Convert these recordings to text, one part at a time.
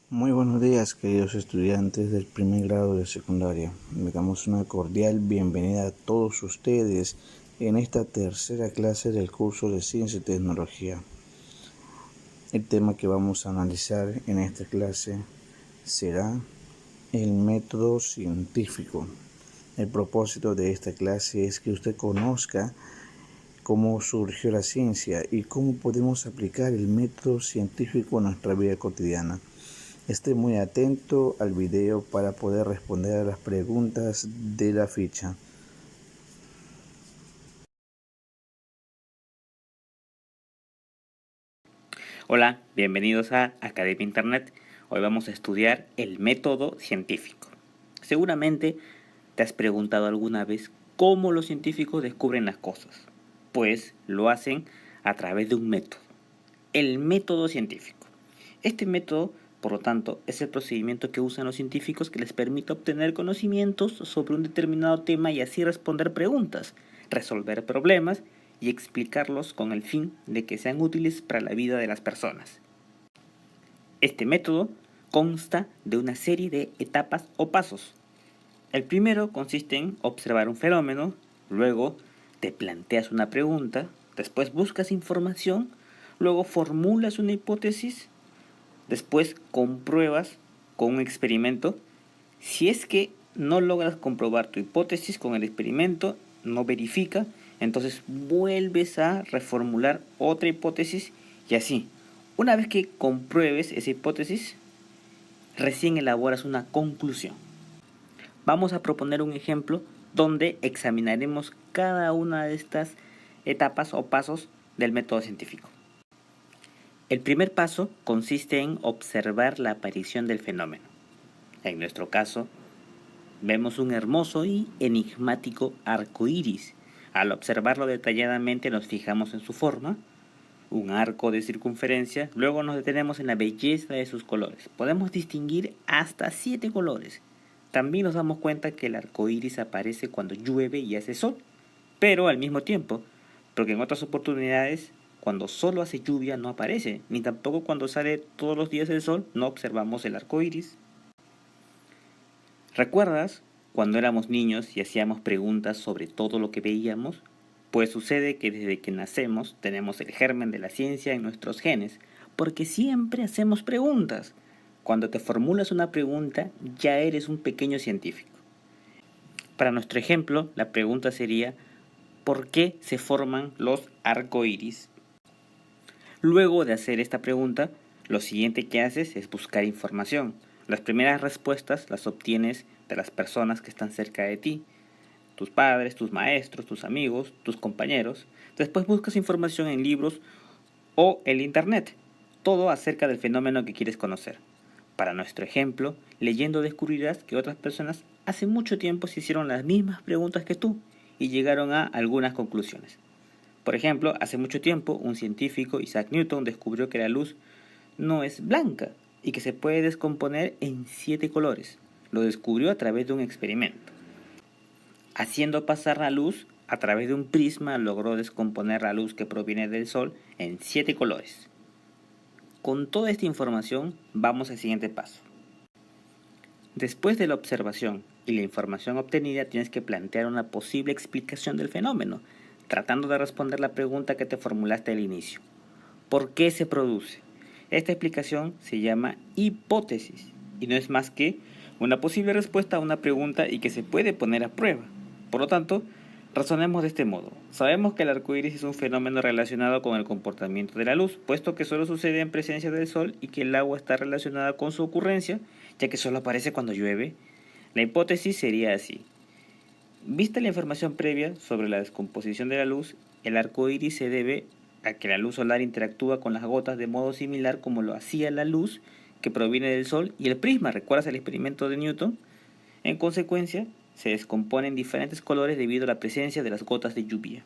Muy buenos días, queridos estudiantes del primer grado de secundaria. Les damos una cordial bienvenida a todos ustedes en esta tercera clase del curso de Ciencia y Tecnología. El tema que vamos a analizar en esta clase será el método científico. El propósito de esta clase es que usted conozca cómo surgió la ciencia y cómo podemos aplicar el método científico en nuestra vida cotidiana. Esté muy atento al video para poder responder a las preguntas de la ficha. Hola, bienvenidos a Academia Internet. Hoy vamos a estudiar el método científico. Seguramente te has preguntado alguna vez cómo los científicos descubren las cosas. Pues lo hacen a través de un método, el método científico. Este método, por lo tanto, es el procedimiento que usan los científicos que les permite obtener conocimientos sobre un determinado tema y así responder preguntas, resolver problemas y explicarlos con el fin de que sean útiles para la vida de las personas. Este método consta de una serie de etapas o pasos. El primero consiste en observar un fenómeno, luego te planteas una pregunta, después buscas información, luego formulas una hipótesis, después compruebas con un experimento. Si es que no logras comprobar tu hipótesis con el experimento, no verifica, entonces vuelves a reformular otra hipótesis y así. Una vez que compruebes esa hipótesis, recién elaboras una conclusión. Vamos a proponer un ejemplo donde examinaremos cada una de estas etapas o pasos del método científico. El primer paso consiste en observar la aparición del fenómeno. En nuestro caso, vemos un hermoso y enigmático arco iris. Al observarlo detalladamente nos fijamos en su forma, un arco de circunferencia, luego nos detenemos en la belleza de sus colores. Podemos distinguir hasta 7 colores. También nos damos cuenta que el arco iris aparece cuando llueve y hace sol, pero al mismo tiempo, porque en otras oportunidades, cuando solo hace lluvia no aparece, ni tampoco cuando sale todos los días el sol no observamos el arco iris. ¿Recuerdas cuando éramos niños y hacíamos preguntas sobre todo lo que veíamos? Pues sucede que desde que nacemos tenemos el germen de la ciencia en nuestros genes, porque siempre hacemos preguntas. Cuando te formulas una pregunta, ya eres un pequeño científico. Para nuestro ejemplo, la pregunta sería, ¿por qué se forman los arcoíris? Luego de hacer esta pregunta, lo siguiente que haces es buscar información. Las primeras respuestas las obtienes de las personas que están cerca de ti, tus padres, tus maestros, tus amigos, tus compañeros. Después buscas información en libros o en internet, todo acerca del fenómeno que quieres conocer. Para nuestro ejemplo, leyendo descubrirás que otras personas hace mucho tiempo se hicieron las mismas preguntas que tú y llegaron a algunas conclusiones. Por ejemplo, hace mucho tiempo un científico, Isaac Newton, descubrió que la luz no es blanca y que se puede descomponer en 7 colores. Lo descubrió a través de un experimento. Haciendo pasar la luz a través de un prisma logró descomponer la luz que proviene del sol en 7 colores. Con toda esta información vamos al siguiente paso. Después de la observación y la información obtenida tienes que plantear una posible explicación del fenómeno, tratando de responder la pregunta que te formulaste al inicio. ¿Por qué se produce? Esta explicación se llama hipótesis y no es más que una posible respuesta a una pregunta y que se puede poner a prueba. Por lo tanto, razonemos de este modo. Sabemos que el arco iris es un fenómeno relacionado con el comportamiento de la luz, puesto que solo sucede en presencia del sol y que el agua está relacionada con su ocurrencia, ya que solo aparece cuando llueve. La hipótesis sería así. Vista la información previa sobre la descomposición de la luz, el arco iris se debe a que la luz solar interactúa con las gotas de modo similar como lo hacía la luz que proviene del sol y el prisma. ¿Recuerdas el experimento de Newton? En consecuencia, se descompone en diferentes colores debido a la presencia de las gotas de lluvia.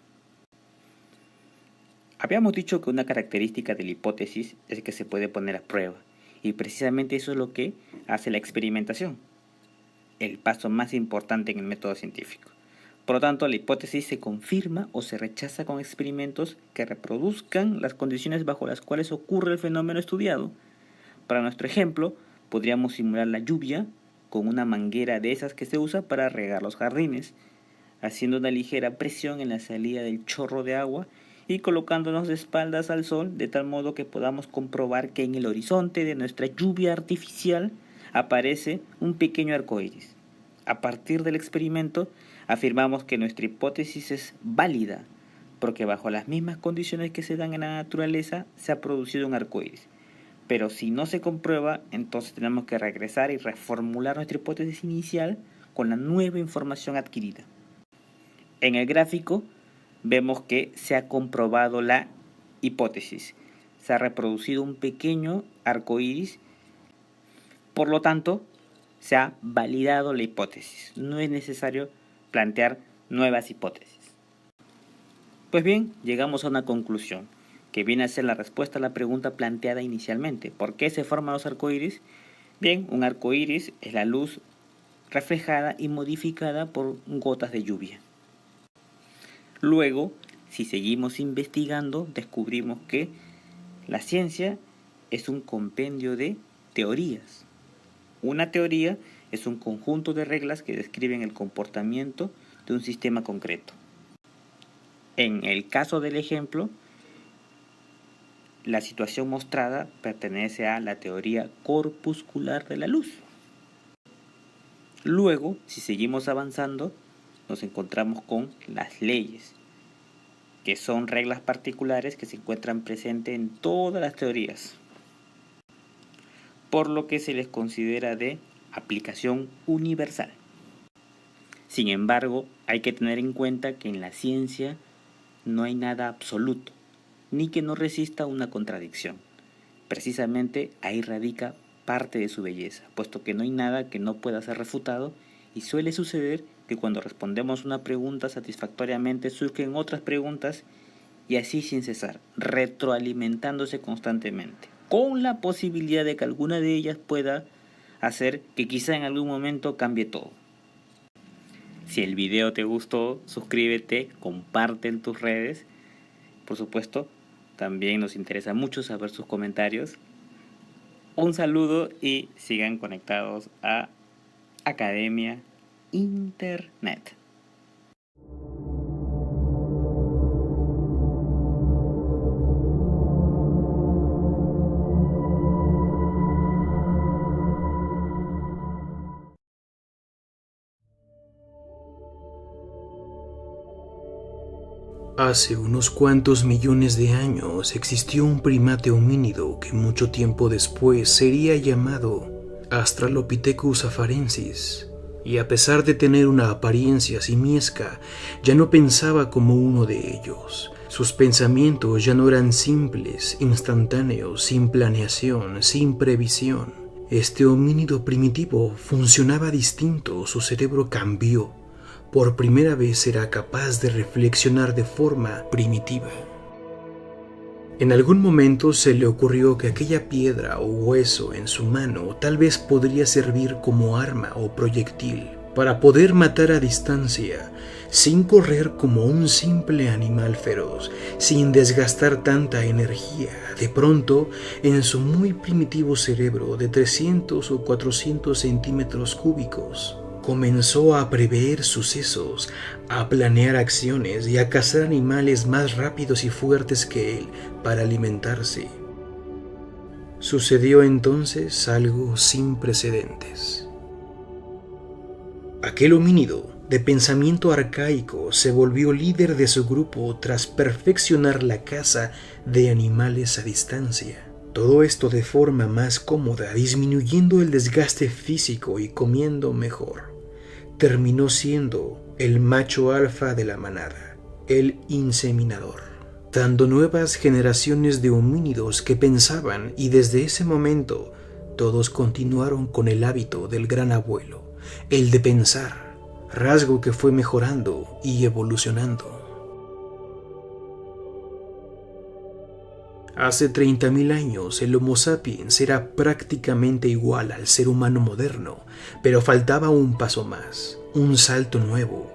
Habíamos dicho que una característica de la hipótesis es que se puede poner a prueba, y precisamente eso es lo que hace la experimentación, el paso más importante en el método científico. Por lo tanto, la hipótesis se confirma o se rechaza con experimentos que reproduzcan las condiciones bajo las cuales ocurre el fenómeno estudiado. Para nuestro ejemplo, podríamos simular la lluvia con una manguera de esas que se usa para regar los jardines, haciendo una ligera presión en la salida del chorro de agua y colocándonos de espaldas al sol de tal modo que podamos comprobar que en el horizonte de nuestra lluvia artificial aparece un pequeño arco iris. A partir del experimento afirmamos que nuestra hipótesis es válida porque bajo las mismas condiciones que se dan en la naturaleza se ha producido un arco iris. Pero si no se comprueba, entonces tenemos que regresar y reformular nuestra hipótesis inicial con la nueva información adquirida. En el gráfico vemos que se ha comprobado la hipótesis. Se ha reproducido un pequeño arco iris, por lo tanto, se ha validado la hipótesis. No es necesario plantear nuevas hipótesis. Pues bien, llegamos a una conclusión, que viene a ser la respuesta a la pregunta planteada inicialmente. ¿Por qué se forman los arcoíris? Bien, un arcoíris es la luz reflejada y modificada por gotas de lluvia. Luego, si seguimos investigando, descubrimos que la ciencia es un compendio de teorías. Una teoría es un conjunto de reglas que describen el comportamiento de un sistema concreto. En el caso del ejemplo, la situación mostrada pertenece a la teoría corpuscular de la luz. Luego, si seguimos avanzando, nos encontramos con las leyes, que son reglas particulares que se encuentran presentes en todas las teorías, por lo que se les considera de aplicación universal. Sin embargo, hay que tener en cuenta que en la ciencia no hay nada absoluto, ni que no resista una contradicción. Precisamente ahí radica parte de su belleza, puesto que no hay nada que no pueda ser refutado y suele suceder que cuando respondemos una pregunta satisfactoriamente surgen otras preguntas y así sin cesar, retroalimentándose constantemente, con la posibilidad de que alguna de ellas pueda hacer que quizá en algún momento cambie todo. Si el video te gustó, suscríbete, comparte en tus redes. Por supuesto, también nos interesa mucho saber sus comentarios. Un saludo y sigan conectados a Academia Internet. Hace unos cuantos millones de años existió un primate homínido que mucho tiempo después sería llamado Australopithecus afarensis, y a pesar de tener una apariencia simiesca, ya no pensaba como uno de ellos. Sus pensamientos ya no eran simples, instantáneos, sin planeación, sin previsión. Este homínido primitivo funcionaba distinto, su cerebro cambió. Por primera vez era capaz de reflexionar de forma primitiva. En algún momento se le ocurrió que aquella piedra o hueso en su mano tal vez podría servir como arma o proyectil para poder matar a distancia, sin correr como un simple animal feroz, sin desgastar tanta energía. De pronto, en su muy primitivo cerebro de 300 o 400 centímetros cúbicos, comenzó a prever sucesos, a planear acciones y a cazar animales más rápidos y fuertes que él para alimentarse. Sucedió entonces algo sin precedentes. Aquel homínido de pensamiento arcaico se volvió líder de su grupo tras perfeccionar la caza de animales a distancia. Todo esto de forma más cómoda, disminuyendo el desgaste físico y comiendo mejor. Terminó siendo el macho alfa de la manada, el inseminador, dando nuevas generaciones de homínidos que pensaban, y desde ese momento todos continuaron con el hábito del gran abuelo, el de pensar, rasgo que fue mejorando y evolucionando. Hace 30.000 años el Homo sapiens era prácticamente igual al ser humano moderno, pero faltaba un paso más, un salto nuevo.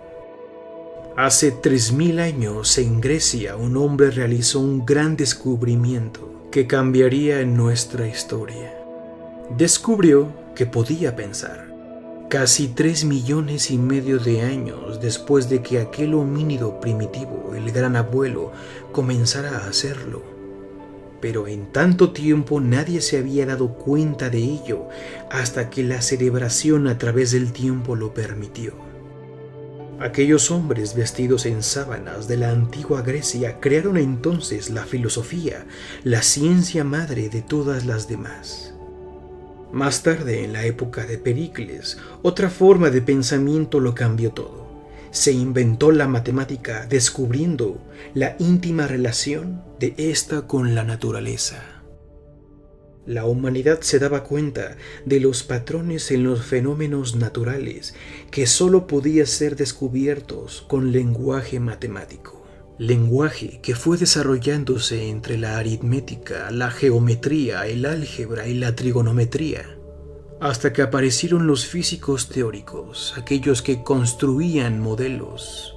Hace 3.000 años en Grecia un hombre realizó un gran descubrimiento que cambiaría nuestra historia. Descubrió que podía pensar. Casi 3,5 millones de años después de que aquel homínido primitivo, el gran abuelo, comenzara a hacerlo. Pero en tanto tiempo nadie se había dado cuenta de ello hasta que la cerebración a través del tiempo lo permitió. Aquellos hombres vestidos en sábanas de la antigua Grecia crearon entonces la filosofía, la ciencia madre de todas las demás. Más tarde, en la época de Pericles, otra forma de pensamiento lo cambió todo. Se inventó la matemática descubriendo la íntima relación de ésta con la naturaleza. La humanidad se daba cuenta de los patrones en los fenómenos naturales que sólo podían ser descubiertos con lenguaje matemático. Lenguaje que fue desarrollándose entre la aritmética, la geometría, el álgebra y la trigonometría, hasta que aparecieron los físicos teóricos, aquellos que construían modelos.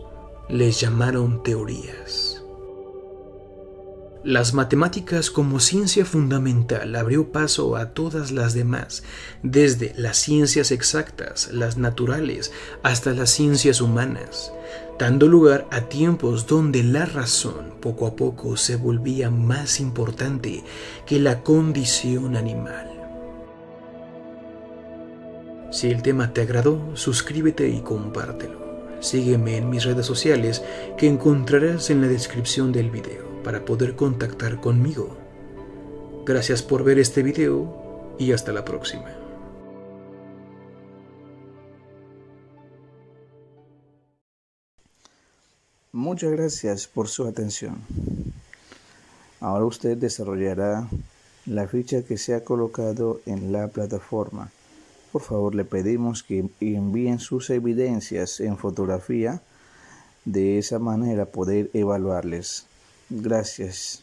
Les llamaron teorías. Las matemáticas como ciencia fundamental abrió paso a todas las demás, desde las ciencias exactas, las naturales, hasta las ciencias humanas, dando lugar a tiempos donde la razón poco a poco se volvía más importante que la condición animal. Si el tema te agradó, suscríbete y compártelo. Sígueme en mis redes sociales que encontrarás en la descripción del video para poder contactar conmigo. Gracias por ver este video y hasta la próxima. Muchas gracias por su atención. Ahora usted desarrollará la ficha que se ha colocado en la plataforma. Por favor, le pedimos que envíen sus evidencias en fotografía, de esa manera poder evaluarles. Gracias.